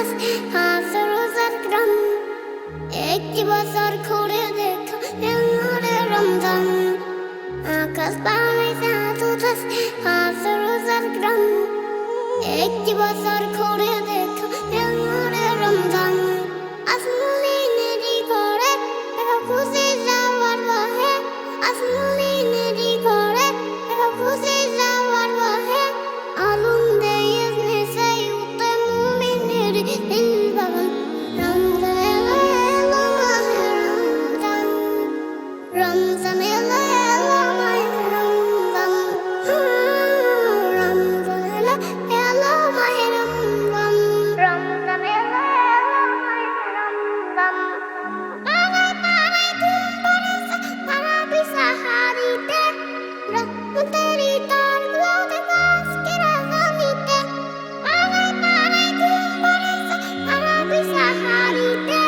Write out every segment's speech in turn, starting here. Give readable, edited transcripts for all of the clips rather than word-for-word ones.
তুতাস হাজার হাজার গ্রাম একটি বছর ঘুরে দেখো এমরে রমজান আকাশ বানাইছে তুতাস হাজার হাজার গ্রাম একটি বছর ঘুরে দেখো এমরে রমজান আসমানেরই ঘরে দেখো খুশি যাওয়ার বহে আসমানেরই ঘরে দেখো খুশি যাওয়ার বহে আলম দেয় নেশাই উতে মুমিনের দিল বাগান রমজান এলো এলো মাহে রমজান রমজান এলো এলো মাহে রমজান রমজান এলো এলো মাহে রমজান রমজান এলো এলো মাহে রমজান পাড়ায় পাড়ায় ঘুম পড়েছে পাড়া বিসাহারিতে রহমতেরই তারগুলো দেখো আজকে রাজধানীতে পাড়ায় পাড়ায় ঘুম পড়েছে পাড়া বিসাহারিতে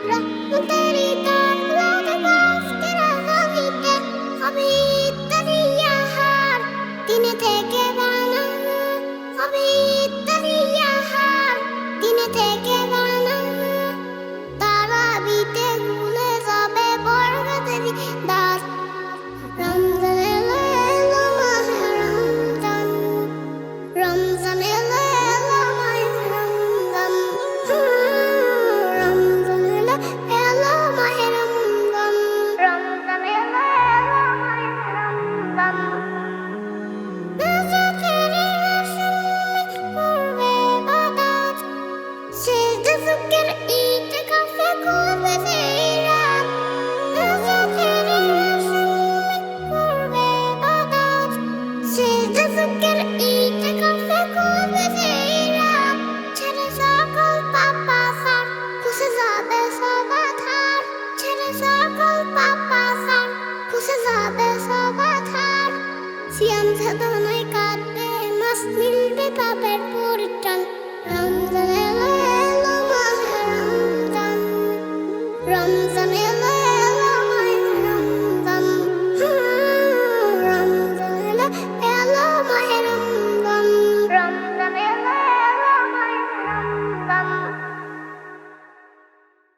রহমতেরই তারগুলো দেখো আজকে রাজধানীতে হবে ইত্যাদি আহার দিনে থেকে বানানো হবে ইত্যাদি আহার দিনে থেকে বানানো তারাবিতে ভুলে যাবে বরকতেরই দ্বার রমজান এলো এলো মাহে রমজান রমজান এলো এলো মাহে রমজান রমজান এলো এলো মাহে রমজান রমজান এলো এলো মাহে রমজান নাজাতেরই রাসূল করবে ইবাদত সেজদা যুগের ইতিকাফে করবে সেই রাত নাজাতেরই রাসূল করবে ইবাদত সেজদা যুগের ইতিকাফে করবে সেই রাত ছেড়ে সকল পাপ আসার খুশি যাবে সব আধার ছেড়ে সকল পাপ আসার খুশি যাবে সব আধার সিয়াম সাধনায় কাটবে মাস মিলবে পাপের পরিত্রাণ রমজান এলো